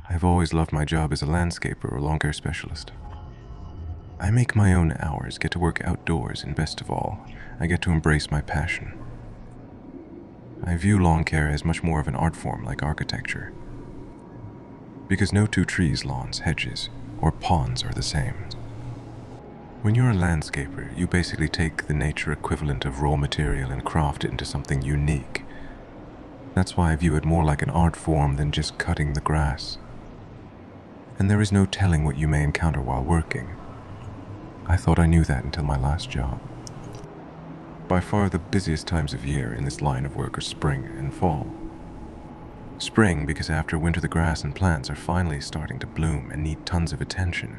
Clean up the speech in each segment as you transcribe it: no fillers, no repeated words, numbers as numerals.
I've always loved my job as a landscaper or lawn care specialist. I make my own hours, get to work outdoors, and best of all, I get to embrace my passion. I view lawn care as much more of an art form like architecture. Because no two trees, lawns, hedges, or ponds are the same. When you're a landscaper, you basically take the nature equivalent of raw material and craft it into something unique. That's why I view it more like an art form than just cutting the grass. And there is no telling what you may encounter while working. I thought I knew that until my last job. By far the busiest times of year in this line of work are spring and fall. Spring because after winter the grass and plants are finally starting to bloom and need tons of attention,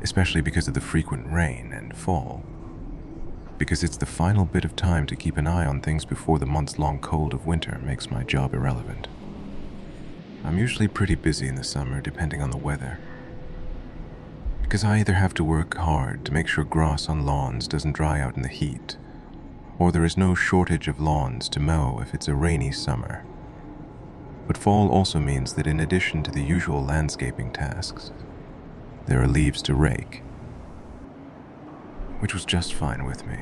especially because of the frequent rain, and fall because it's the final bit of time to keep an eye on things before the months-long cold of winter makes my job irrelevant. I'm usually pretty busy in the summer depending on the weather, because I either have to work hard to make sure grass on lawns doesn't dry out in the heat, or there is no shortage of lawns to mow if it's a rainy summer. But fall also means that in addition to the usual landscaping tasks, there are leaves to rake, which was just fine with me.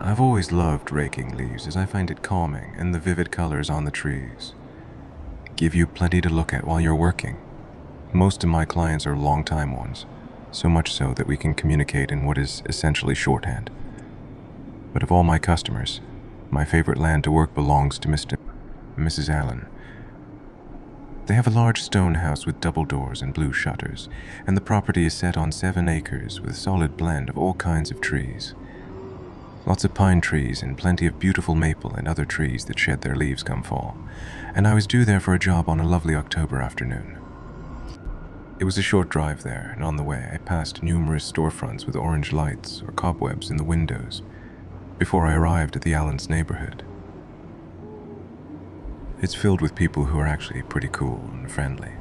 I've always loved raking leaves as I find it calming, and the vivid colors on the trees give you plenty to look at while you're working. Most of my clients are long-time ones, so much so that we can communicate in what is essentially shorthand. But of all my customers, my favorite land to work belongs to Mr. and Mrs. Allen. They have a large stone house with double doors and blue shutters, and the property is set on 7 acres with a solid blend of all kinds of trees. Lots of pine trees and plenty of beautiful maple and other trees that shed their leaves come fall, and I was due there for a job on a lovely October afternoon. It was a short drive there, and on the way I passed numerous storefronts with orange lights or cobwebs in the windows before I arrived at the Allens neighborhood. It's filled with people who are actually pretty cool and friendly.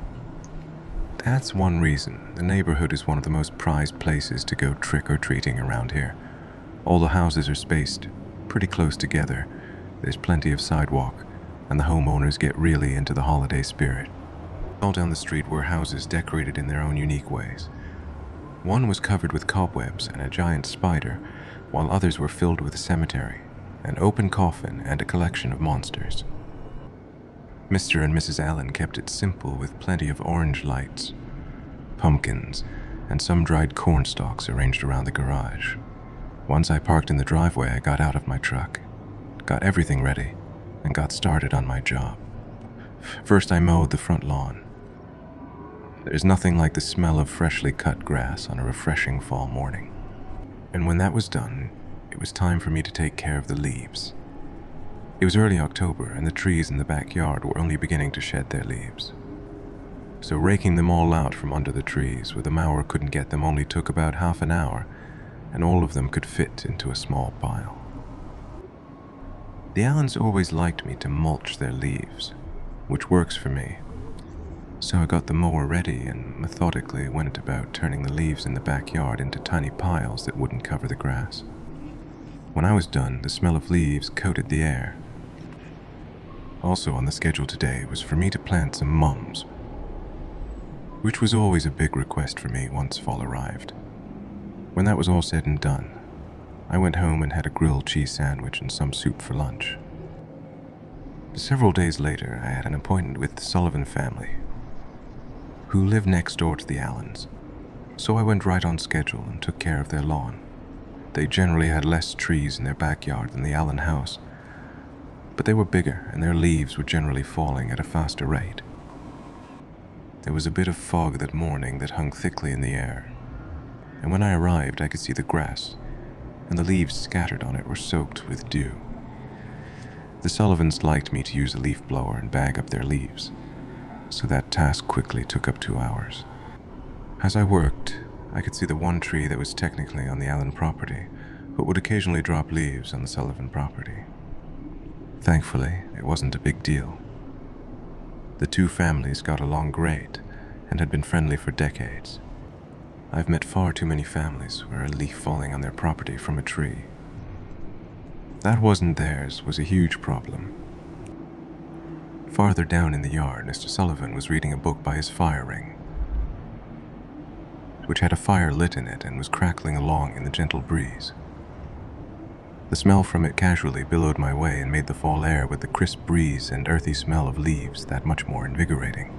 That's one reason the neighborhood is one of the most prized places to go trick-or-treating around here. All the houses are spaced pretty close together, there's plenty of sidewalk, and the homeowners get really into the holiday spirit. All down the street were houses decorated in their own unique ways. One was covered with cobwebs and a giant spider, while others were filled with a cemetery, an open coffin, and a collection of monsters. Mr. and Mrs. Allen kept it simple with plenty of orange lights, pumpkins, and some dried corn stalks arranged around the garage. Once I parked in the driveway, I got out of my truck, got everything ready, and got started on my job. First, I mowed the front lawn. There's nothing like the smell of freshly cut grass on a refreshing fall morning. And when that was done, it was time for me to take care of the leaves. It was early October, and the trees in the backyard were only beginning to shed their leaves. So raking them all out from under the trees where the mower couldn't get them only took about half an hour, and all of them could fit into a small pile. The Allens always liked me to mulch their leaves, which works for me. So I got the mower ready and methodically went about turning the leaves in the backyard into tiny piles that wouldn't cover the grass. When I was done, the smell of leaves coated the air. Also on the schedule today was for me to plant some mums, which was always a big request for me once fall arrived. When that was all said and done, I went home and had a grilled cheese sandwich and some soup for lunch. Several days later, I had an appointment with the Sullivan family, who lived next door to the Allens, so I went right on schedule and took care of their lawn. They generally had less trees in their backyard than the Allen house, but they were bigger and their leaves were generally falling at a faster rate. There was a bit of fog that morning that hung thickly in the air, and when I arrived I could see the grass, and the leaves scattered on it were soaked with dew. The Sullivans liked me to use a leaf blower and bag up their leaves, so that task quickly took up 2 hours. As I worked, I could see the one tree that was technically on the Allen property, but would occasionally drop leaves on the Sullivan property. Thankfully, it wasn't a big deal. The two families got along great and had been friendly for decades. I've met far too many families where a leaf falling on their property from a tree. That wasn't theirs was a huge problem. Farther down in the yard, Mr. Sullivan was reading a book by his fire ring, which had a fire lit in it and was crackling along in the gentle breeze. The smell from it casually billowed my way and made the fall air with the crisp breeze and earthy smell of leaves that much more invigorating.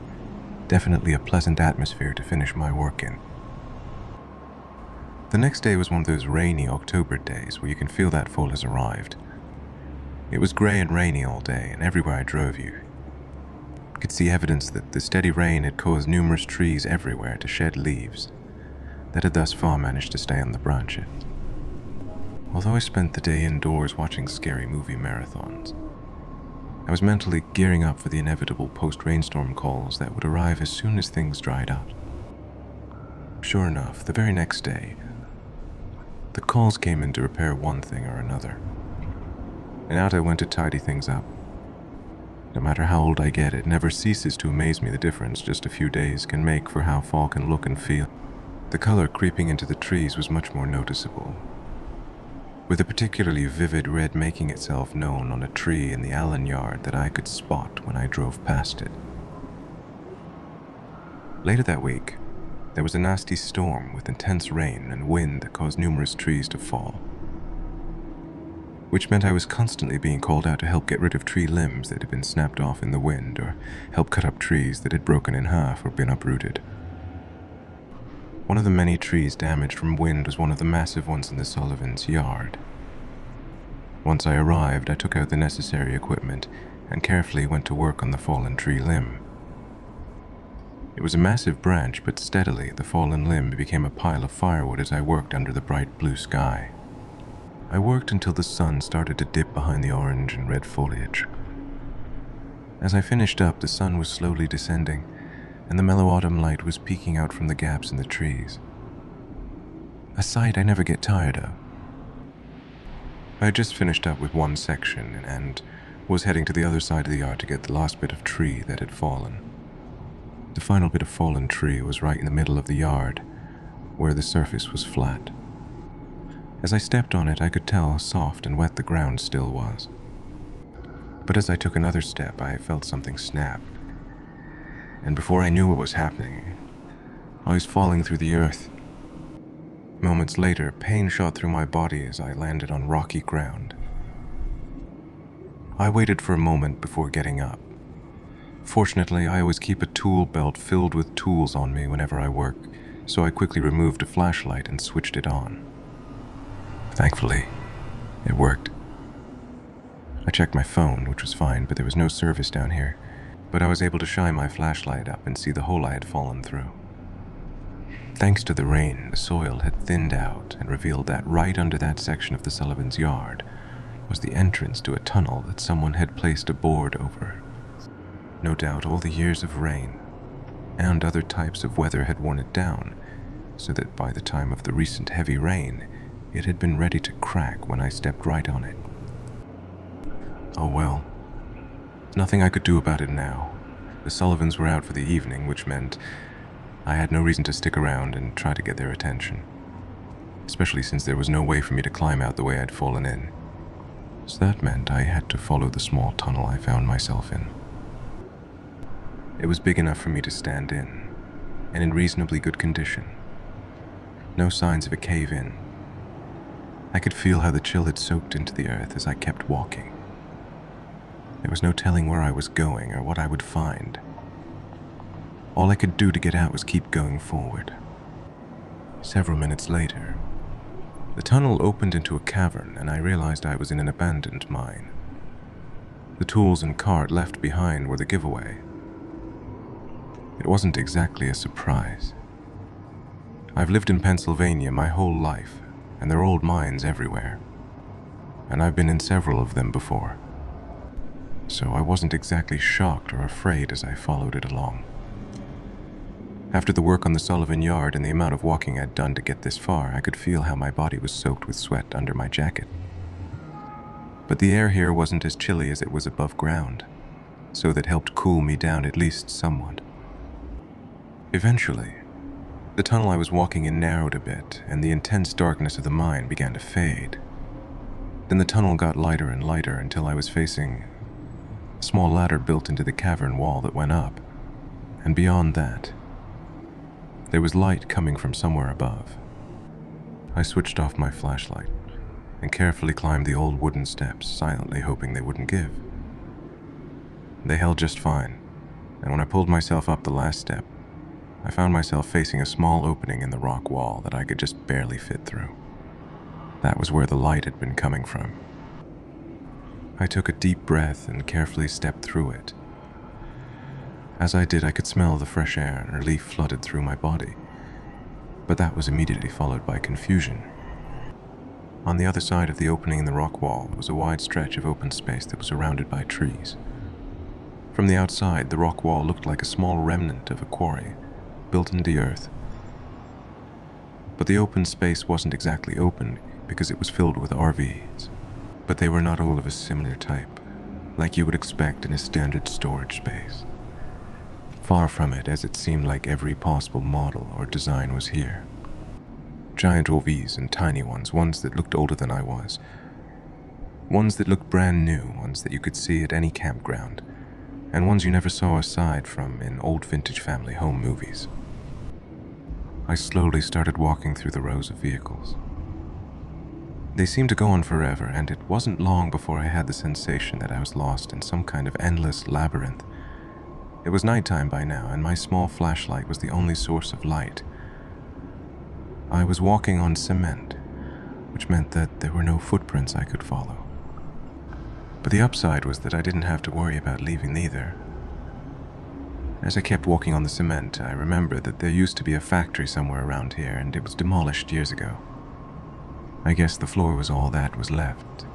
Definitely a pleasant atmosphere to finish my work in. The next day was one of those rainy October days where you can feel that fall has arrived. It was grey and rainy all day, and everywhere I drove you could see evidence that the steady rain had caused numerous trees everywhere to shed leaves that had thus far managed to stay on the branches. Although I spent the day indoors watching scary movie marathons, I was mentally gearing up for the inevitable post-rainstorm calls that would arrive as soon as things dried up. Sure enough, the very next day, the calls came in to repair one thing or another, and out I went to tidy things up. No matter how old I get, it never ceases to amaze me the difference just a few days can make for how fall can look and feel. The color creeping into the trees was much more noticeable, with a particularly vivid red making itself known on a tree in the Allen yard that I could spot when I drove past it. Later that week, there was a nasty storm with intense rain and wind that caused numerous trees to fall, which meant I was constantly being called out to help get rid of tree limbs that had been snapped off in the wind, or help cut up trees that had broken in half or been uprooted. One of the many trees damaged from wind was one of the massive ones in the Sullivans' yard. Once I arrived, I took out the necessary equipment and carefully went to work on the fallen tree limb. It was a massive branch, but steadily the fallen limb became a pile of firewood as I worked under the bright blue sky. I worked until the sun started to dip behind the orange and red foliage. As I finished up, the sun was slowly descending, and the mellow autumn light was peeking out from the gaps in the trees. A sight I never get tired of. I had just finished up with one section and was heading to the other side of the yard to get the last bit of tree that had fallen. The final bit of fallen tree was right in the middle of the yard, where the surface was flat. As I stepped on it, I could tell how soft and wet the ground still was. But as I took another step, I felt something snap, and before I knew what was happening, I was falling through the earth. Moments later, pain shot through my body as I landed on rocky ground. I waited for a moment before getting up. Fortunately, I always keep a tool belt filled with tools on me whenever I work, so I quickly removed a flashlight and switched it on. Thankfully, it worked. I checked my phone, which was fine, but there was no service down here. But I was able to shine my flashlight up and see the hole I had fallen through. Thanks to the rain, the soil had thinned out and revealed that right under that section of the Sullivans' yard was the entrance to a tunnel that someone had placed a board over. No doubt all the years of rain and other types of weather had worn it down, so that by the time of the recent heavy rain, it had been ready to crack when I stepped right on it. Oh well. Nothing I could do about it now. The Sullivans were out for the evening, which meant I had no reason to stick around and try to get their attention, especially since there was no way for me to climb out the way I'd fallen in. So that meant I had to follow the small tunnel I found myself in. It was big enough for me to stand in, and in reasonably good condition. No signs of a cave-in. I could feel how the chill had soaked into the earth as I kept walking. There was no telling where I was going or what I would find. All I could do to get out was keep going forward. Several minutes later, the tunnel opened into a cavern and I realized I was in an abandoned mine. The tools and cart left behind were the giveaway. It wasn't exactly a surprise. I've lived in Pennsylvania my whole life, and there are old mines everywhere, and I've been in several of them before. So I wasn't exactly shocked or afraid as I followed it along. After the work on the Sullivan yard and the amount of walking I'd done to get this far, I could feel how my body was soaked with sweat under my jacket. But the air here wasn't as chilly as it was above ground, so that helped cool me down at least somewhat. Eventually, the tunnel I was walking in narrowed a bit, and the intense darkness of the mine began to fade. Then the tunnel got lighter and lighter until I was facing a small ladder built into the cavern wall that went up, and beyond that, there was light coming from somewhere above. I switched off my flashlight and carefully climbed the old wooden steps, silently hoping they wouldn't give. They held just fine, and when I pulled myself up the last step, I found myself facing a small opening in the rock wall that I could just barely fit through. That was where the light had been coming from. I took a deep breath and carefully stepped through it. As I did, I could smell the fresh air and relief flooded through my body, but that was immediately followed by confusion. On the other side of the opening in the rock wall was a wide stretch of open space that was surrounded by trees. From the outside, the rock wall looked like a small remnant of a quarry, built into the earth. But the open space wasn't exactly open because it was filled with RVs. But they were not all of a similar type, like you would expect in a standard storage space. Far from it, as it seemed like every possible model or design was here. Giant RVs and tiny ones that looked older than I was. Ones that looked brand new, ones that you could see at any campground, and ones you never saw aside from in old vintage family home movies. I slowly started walking through the rows of vehicles. They seemed to go on forever, and it wasn't long before I had the sensation that I was lost in some kind of endless labyrinth. It was nighttime by now, and my small flashlight was the only source of light. I was walking on cement, which meant that there were no footprints I could follow. But the upside was that I didn't have to worry about leaving either. As I kept walking on the cement, I remembered that there used to be a factory somewhere around here, and it was demolished years ago. I guess the floor was all that was left.